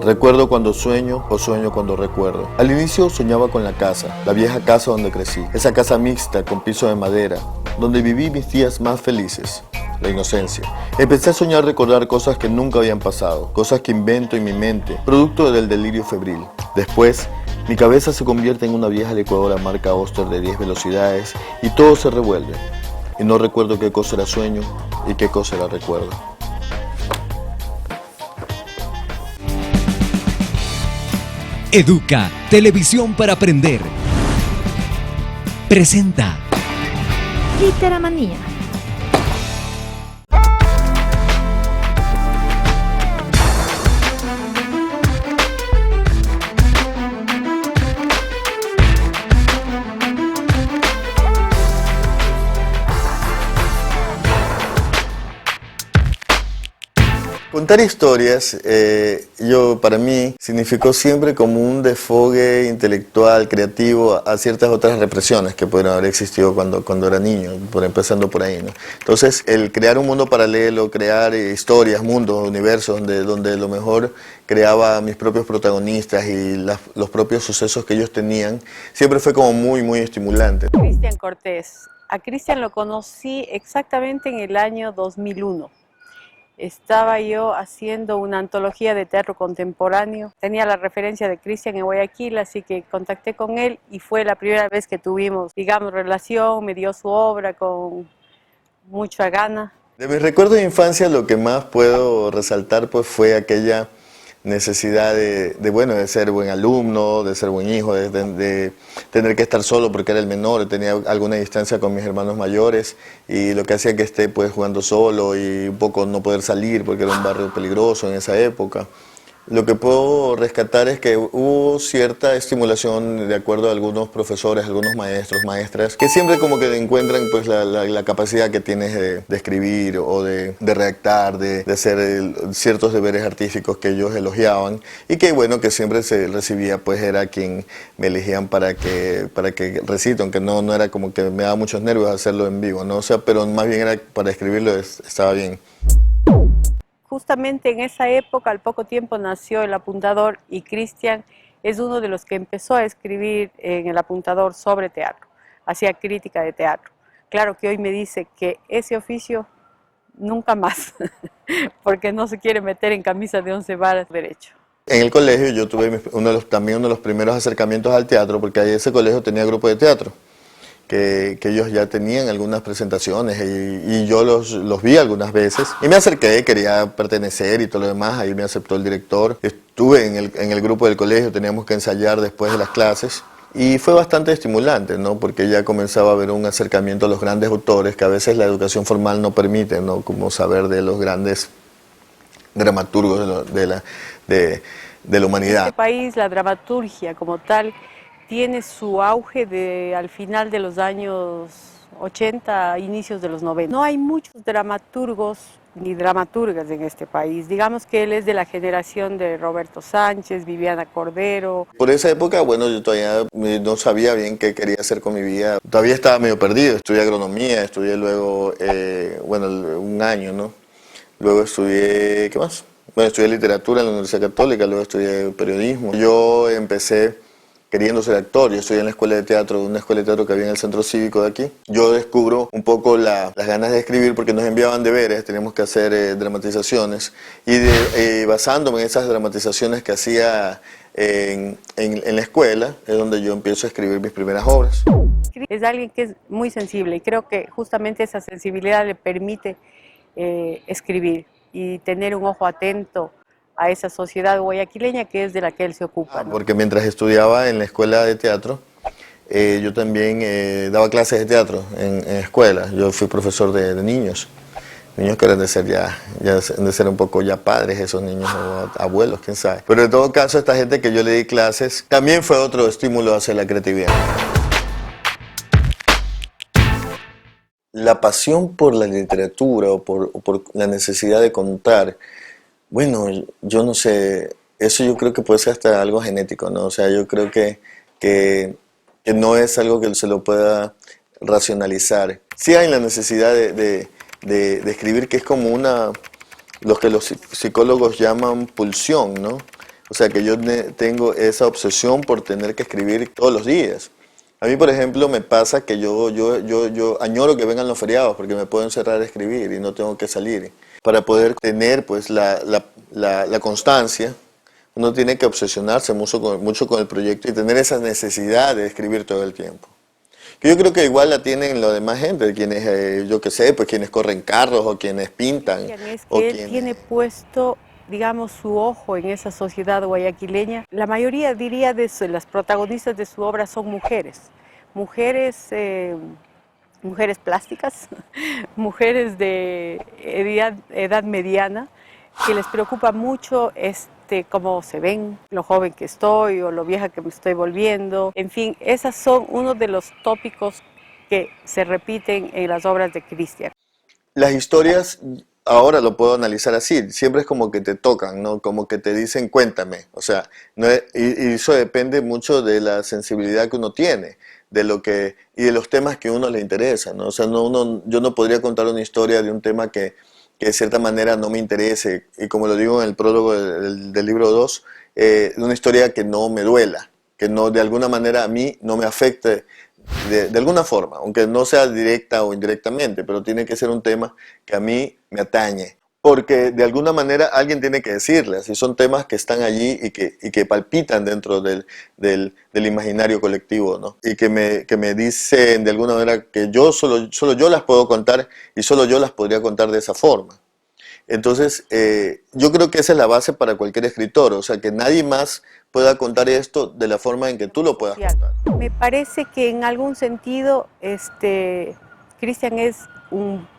Recuerdo cuando sueño o sueño cuando recuerdo. Al inicio soñaba con la casa, la vieja casa donde crecí. Esa casa mixta con piso de madera, donde viví mis días más felices. La inocencia. Empecé a soñar recordar cosas que nunca habían pasado, cosas que invento en mi mente, producto del delirio febril. Después, mi cabeza se convierte en una vieja licuadora marca Oster de 10 velocidades y todo se revuelve. Y no recuerdo qué cosa era sueño y qué cosa era recuerdo. Educa, televisión para aprender. Presenta Literamanía. Contar historias, para mí, significó siempre como un desfogue intelectual, creativo, a ciertas otras represiones que pudieron haber existido cuando era niño, empezando por ahí, ¿no? Entonces, el crear un mundo paralelo, crear historias, mundos, universos, donde lo mejor creaba mis propios protagonistas y los propios sucesos que ellos tenían, siempre fue como muy, muy estimulante. Cristian Cortés. A Cristian lo conocí exactamente en el año 2001. Estaba yo haciendo una antología de teatro contemporáneo. Tenía la referencia de Cristian en Guayaquil, así que contacté con él y fue la primera vez que tuvimos, digamos, relación. Me dio su obra con mucha gana. De mis recuerdos de infancia, lo que más puedo resaltar pues, fue aquella necesidad de ser buen alumno, de ser buen hijo, de tener que estar solo porque era el menor, tenía alguna distancia con mis hermanos mayores y lo que hacía que esté pues jugando solo y un poco no poder salir porque era un barrio peligroso en esa época. Lo que puedo rescatar es que hubo cierta estimulación de acuerdo a algunos profesores, algunos maestros, maestras, que siempre como que encuentran pues la capacidad que tienes de escribir o de redactar, de hacer ciertos deberes artísticos que ellos elogiaban y que bueno, que siempre se recibía pues era quien me elegían para que recite, aunque no era como que me daba muchos nervios hacerlo en vivo, ¿no? O sea, pero más bien era para escribirlo estaba bien. Justamente en esa época, al poco tiempo, nació El Apuntador y Cristian es uno de los que empezó a escribir en El Apuntador sobre teatro, hacía crítica de teatro. Claro que hoy me dice que ese oficio nunca más, porque no se quiere meter en camisa de 11 varas derecho. En el colegio yo tuve también uno de los primeros acercamientos al teatro, porque ahí ese colegio tenía grupo de teatro. Que ellos ya tenían algunas presentaciones y yo los vi algunas veces y me acerqué, quería pertenecer y todo lo demás, ahí me aceptó el director. Estuve en el grupo del colegio, teníamos que ensayar después de las clases y fue bastante estimulante, ¿no? Porque ya comenzaba a haber un acercamiento a los grandes autores que a veces la educación formal no permite, ¿no? Como saber de los grandes dramaturgos de la humanidad. En este país la dramaturgia como tal tiene su auge al final de los años 80, inicios de los 90. No hay muchos dramaturgos ni dramaturgas en este país. Digamos que él es de la generación de Roberto Sánchez, Viviana Cordero. Por esa época, bueno, yo todavía no sabía bien qué quería hacer con mi vida. Todavía estaba medio perdido. Estudié agronomía, estudié luego, un año, ¿no? Luego estudié, ¿qué más? Bueno, estudié literatura en la Universidad Católica, luego estudié periodismo. Yo empecé queriendo ser actor. Yo estudié en la escuela de teatro, una escuela de teatro que había en el centro cívico de aquí. Yo descubro un poco las ganas de escribir porque nos enviaban deberes, teníamos que hacer dramatizaciones y basándome en esas dramatizaciones que hacía en la escuela es donde yo empiezo a escribir mis primeras obras. Es alguien que es muy sensible y creo que justamente esa sensibilidad le permite escribir y tener un ojo atento a esa sociedad guayaquileña que es de la que él se ocupa, ¿no? Porque mientras estudiaba en la escuela de teatro, yo también daba clases de teatro en escuela. Yo fui profesor de niños que eran de ser un poco ya padres, esos niños o abuelos, quién sabe. Pero en todo caso, esta gente que yo le di clases también fue otro estímulo hacia la creatividad. La pasión por la literatura o por la necesidad de contar. Bueno, yo no sé, eso yo creo que puede ser hasta algo genético, ¿no? O sea, yo creo que no es algo que se lo pueda racionalizar. Sí hay la necesidad de escribir, que es como lo que los psicólogos llaman pulsión, ¿no? O sea que yo tengo esa obsesión por tener que escribir todos los días. A mí, por ejemplo, me pasa que yo añoro que vengan los feriados porque me puedo encerrar a escribir y no tengo que salir. Para poder tener pues la constancia, uno tiene que obsesionarse mucho con el proyecto y tener esa necesidad de escribir todo el tiempo. Que yo creo que igual la tienen la demás gente, quienes, yo qué sé, pues quienes corren carros o quienes pintan. Es o que él quienes... tiene puesto, digamos, su ojo en esa sociedad guayaquileña. La mayoría, diría, las protagonistas de su obra son mujeres. Mujeres plásticas, mujeres de edad mediana, que les preocupa mucho cómo se ven, lo joven que estoy o lo vieja que me estoy volviendo. En fin, esos son uno de los tópicos que se repiten en las obras de Cristian. Las historias, ahora lo puedo analizar así, siempre es como que te tocan, ¿no? Como que te dicen, cuéntame. O sea, y eso depende mucho de la sensibilidad que uno tiene, y de los temas que a uno le interesan, ¿no? O sea, yo no podría contar una historia de un tema que de cierta manera no me interese, y como lo digo en el prólogo del libro 2, una historia que no me duela, que no de alguna manera a mí no me afecte de alguna forma, aunque no sea directa o indirectamente, pero tiene que ser un tema que a mí me atañe. Porque de alguna manera alguien tiene que decirles, y son temas que están allí y que palpitan dentro del imaginario colectivo, ¿no? Y que me dicen de alguna manera que solo yo las puedo contar y solo yo las podría contar de esa forma. Entonces, yo creo que esa es la base para cualquier escritor, o sea, que nadie más pueda contar esto de la forma en que tú lo puedas contar. Me parece que en algún sentido, Cristian es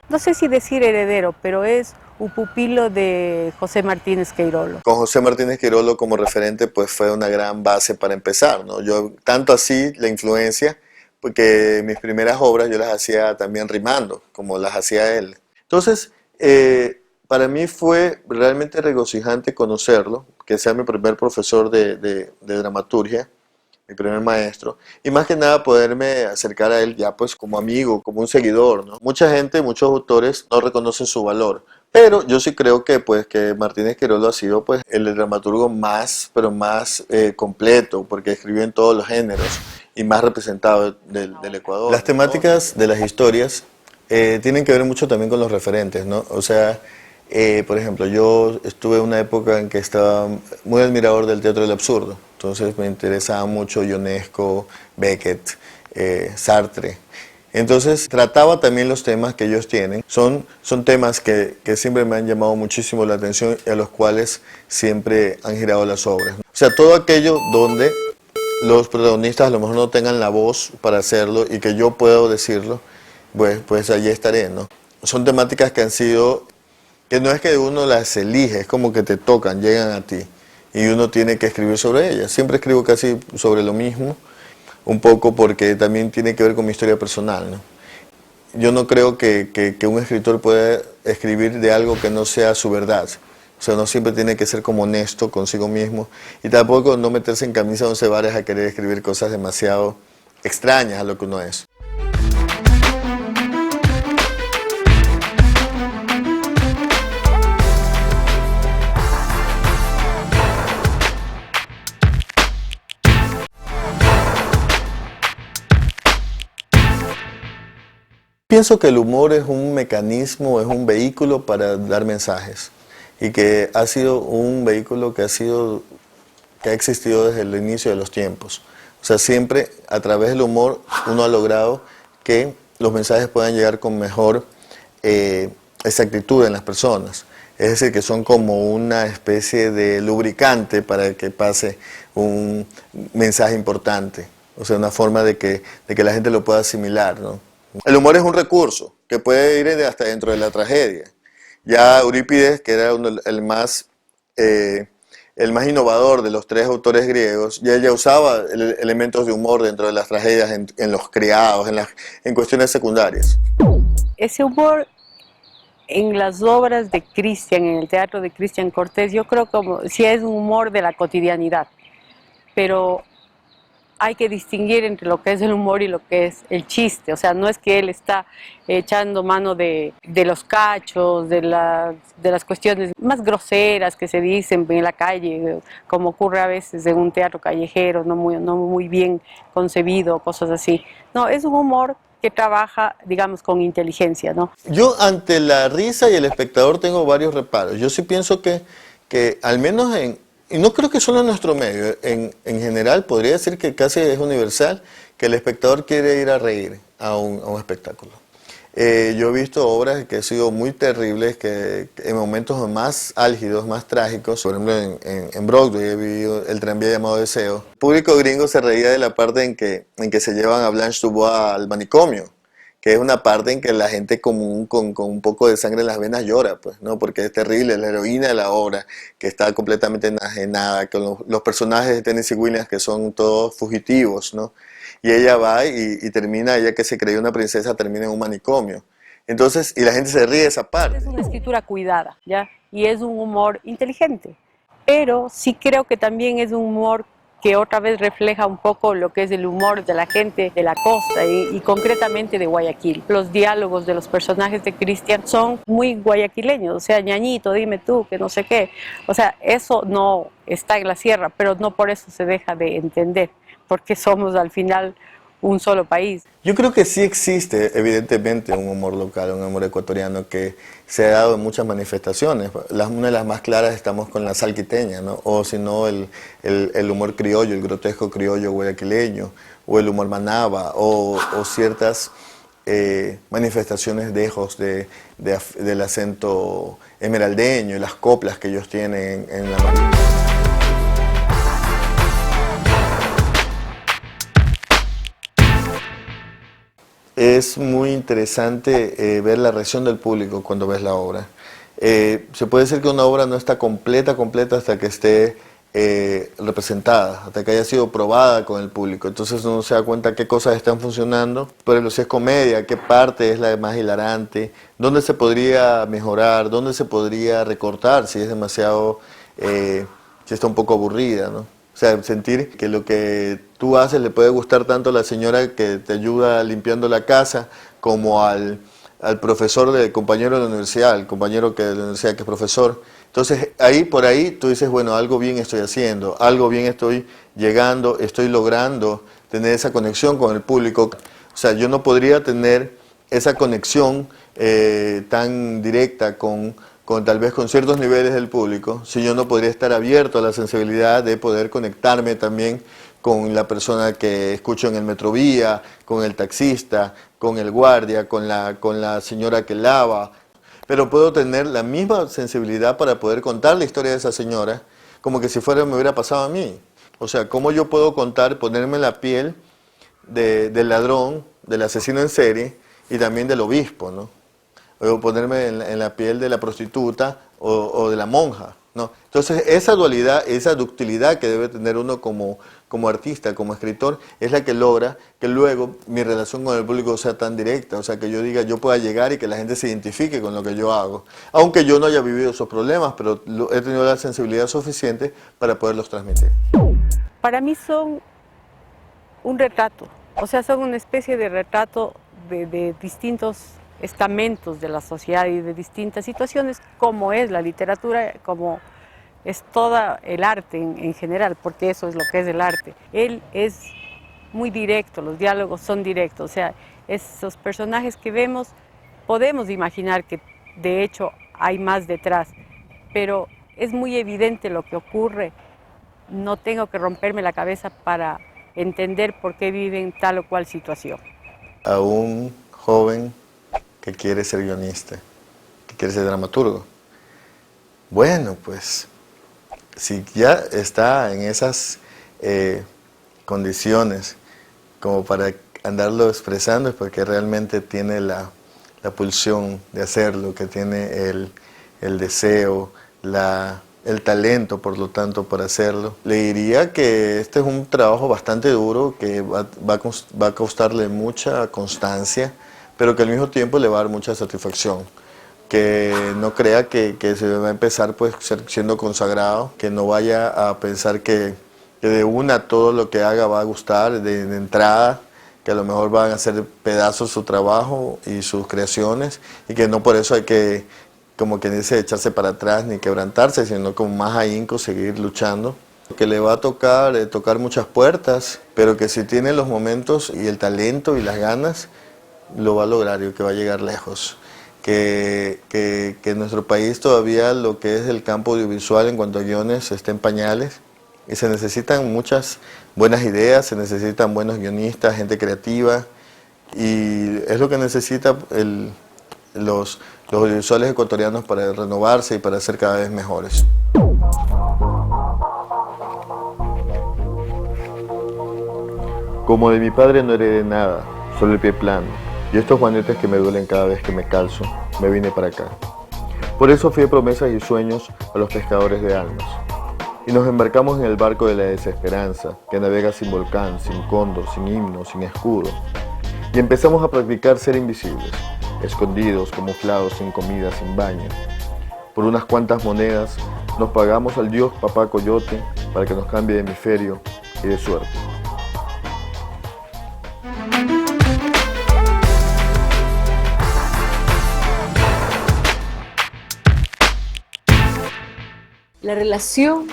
no sé si decir heredero, pero es un pupilo de José Martínez Queirolo. Con José Martínez Queirolo como referente, pues fue una gran base para empezar, ¿no? Yo, tanto así, la influencia, porque mis primeras obras yo las hacía también rimando, como las hacía él. Entonces, para mí fue realmente regocijante conocerlo, que sea mi primer profesor de dramaturgia, mi primer maestro, y más que nada poderme acercar a él ya pues como amigo, como un seguidor, ¿no? Mucha gente, muchos autores no reconocen su valor, pero yo sí creo que pues que Martínez Queirolo ha sido pues el dramaturgo más completo, porque escribió en todos los géneros y más representado del Ecuador. Las temáticas de las historias tienen que ver mucho también con los referentes, ¿no? O sea, por ejemplo, yo estuve en una época en que estaba muy admirador del teatro del absurdo. Entonces me interesaba mucho Ionesco, Beckett, Sartre. Entonces trataba también los temas que ellos tienen. Son temas que siempre me han llamado muchísimo la atención y a los cuales siempre han girado las obras. O sea, todo aquello donde los protagonistas a lo mejor no tengan la voz para hacerlo y que yo puedo decirlo, pues allí estaré, ¿no? Son temáticas que han sido, que no es que uno las elige, es como que te tocan, llegan a ti. Y uno tiene que escribir sobre ellas. Siempre escribo casi sobre lo mismo, un poco porque también tiene que ver con mi historia personal, ¿no? Yo no creo que un escritor pueda escribir de algo que no sea su verdad. O sea, uno siempre tiene que ser como honesto consigo mismo y tampoco no meterse en camisa 11 varas a querer escribir cosas demasiado extrañas a lo que uno es. Pienso que el humor es un mecanismo, es un vehículo para dar mensajes y que ha sido un vehículo que ha existido desde el inicio de los tiempos. O sea, siempre a través del humor uno ha logrado que los mensajes puedan llegar con mejor exactitud en las personas. Es decir, que son como una especie de lubricante para que pase un mensaje importante. O sea, una forma de que la gente lo pueda asimilar, ¿no? El humor es un recurso que puede ir hasta dentro de la tragedia. Ya Eurípides, que era el más innovador de los tres autores griegos, ya usaba elementos de humor dentro de las tragedias en los criados, en cuestiones secundarias. Ese humor en las obras de Cristian, en el teatro de Cristian Cortés, yo creo que sí es un humor de la cotidianidad, pero hay que distinguir entre lo que es el humor y lo que es el chiste. O sea, no es que él está echando mano de los cachos, de las cuestiones más groseras que se dicen en la calle, como ocurre a veces en un teatro callejero, no muy bien concebido, cosas así. No, es un humor que trabaja, digamos, con inteligencia, ¿no? Yo ante la risa y el espectador tengo varios reparos. Yo sí pienso que al menos y no creo que solo en nuestro medio, en general podría decir que casi es universal, que el espectador quiere ir a reír a un espectáculo. Yo he visto obras que han sido muy terribles, que en momentos más álgidos, más trágicos, por ejemplo en Broadway he vivido El tranvía llamado Deseo. El público gringo se reía de la parte en que se llevan a Blanche Dubois al manicomio, que es una parte en que la gente común con un poco de sangre en las venas llora, pues, ¿no? Porque es terrible, la heroína de la obra, que está completamente enajenada, con los personajes de Tennessee Williams que son todos fugitivos, ¿no? Y ella va y termina, ella que se creyó una princesa, termina en un manicomio. Entonces, y la gente se ríe de esa parte. Es una escritura cuidada, ¿ya? Y es un humor inteligente, pero sí creo que también es un humor que otra vez refleja un poco lo que es el humor de la gente de la costa y concretamente de Guayaquil. Los diálogos de los personajes de Cristian son muy guayaquileños, o sea, ñañito, dime tú, que no sé qué. O sea, eso no está en la sierra, pero no por eso se deja de entender, porque somos al final un solo país. Yo creo que sí existe, evidentemente, un humor local, un humor ecuatoriano que se ha dado en muchas manifestaciones. Una de las más claras estamos con la salquiteña, ¿no? O si no, el humor criollo, el grotesco criollo guayaquileño, o el humor manaba, o ciertas manifestaciones dejos del acento esmeraldeño y las coplas que ellos tienen en la mano. Es muy interesante ver la reacción del público cuando ves la obra. Se puede decir que una obra no está completa hasta que esté representada, hasta que haya sido probada con el público. Entonces uno se da cuenta qué cosas están funcionando. Por ejemplo, si es comedia, qué parte es la más hilarante, dónde se podría mejorar, dónde se podría recortar si es demasiado, si está un poco aburrida, ¿no? O sea, sentir que lo que tú haces le puede gustar tanto a la señora que te ayuda limpiando la casa como al profesor del compañero de la universidad, el compañero de la universidad que es profesor. Entonces, por ahí tú dices, bueno, algo bien estoy haciendo, algo bien estoy llegando, estoy logrando tener esa conexión con el público. O sea, yo no podría tener esa conexión tan directa con tal vez con ciertos niveles del público, si yo no podría estar abierto a la sensibilidad de poder conectarme también con la persona que escucho en el metrovía, con el taxista, con el guardia, con la señora que lava. Pero puedo tener la misma sensibilidad para poder contar la historia de esa señora como que si me hubiera pasado a mí. O sea, cómo yo puedo contar, ponerme en la piel del ladrón, del asesino en serie y también del obispo, ¿no? O ponerme en la piel de la prostituta o de la monja, ¿no? Entonces esa dualidad, esa ductilidad que debe tener uno como artista, como escritor, es la que logra que luego mi relación con el público sea tan directa, o sea, que yo diga, yo pueda llegar y que la gente se identifique con lo que yo hago, aunque yo no haya vivido esos problemas, pero he tenido la sensibilidad suficiente para poderlos transmitir. Para mí son un retrato, o sea, son una especie de retrato de distintos estamentos de la sociedad y de distintas situaciones, como es la literatura, como es todo el arte en general, porque eso es lo que es el arte. Él es muy directo, los diálogos son directos, o sea, esos personajes que vemos, podemos imaginar que de hecho hay más detrás, pero es muy evidente lo que ocurre, no tengo que romperme la cabeza para entender por qué viven tal o cual situación. A un joven que quiere ser guionista, que quiere ser dramaturgo. Bueno, pues, si ya está en esas condiciones como para andarlo expresando, es porque realmente tiene la pulsión de hacerlo, que tiene el deseo, el talento, por lo tanto, para hacerlo. Le diría que este es un trabajo bastante duro, que va a costarle mucha constancia, pero que al mismo tiempo le va a dar mucha satisfacción. Que no crea que se va a empezar pues siendo consagrado, que no vaya a pensar que que de una todo lo que haga va a gustar de entrada, que a lo mejor van a hacer pedazos su trabajo y sus creaciones, y que no por eso hay que, como quien dice, echarse para atrás ni quebrantarse, sino con más ahínco seguir luchando. Que le va a tocar muchas puertas, pero que si tiene los momentos y el talento y las ganas, lo va a lograr y que va a llegar lejos. Que en nuestro país todavía lo que es el campo audiovisual en cuanto a guiones está en pañales, y se necesitan muchas buenas ideas, se necesitan buenos guionistas, gente creativa, y es lo que necesita los audiovisuales ecuatorianos para renovarse y para ser cada vez mejores. Como de mi padre no heredé nada, solo el pie plano, y estos juanetes que me duelen cada vez que me calzo, me vine para acá. Por eso fui a promesas y sueños a los pescadores de almas. Y nos embarcamos en el barco de la desesperanza, que navega sin volcán, sin cóndor, sin himno, sin escudo. Y empezamos a practicar ser invisibles, escondidos, camuflados, sin comida, sin baño. Por unas cuantas monedas nos pagamos al dios Papá Coyote para que nos cambie de hemisferio y de suerte. La relación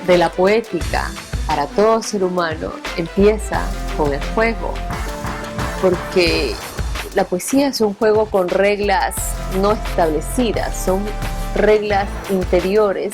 de la poética para todo ser humano empieza con el juego, porque la poesía es un juego con reglas no establecidas, son reglas interiores,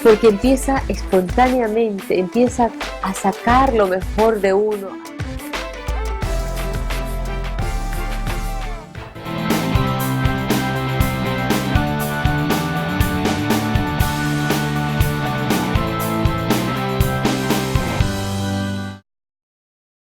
porque empieza espontáneamente, empieza a sacar lo mejor de uno,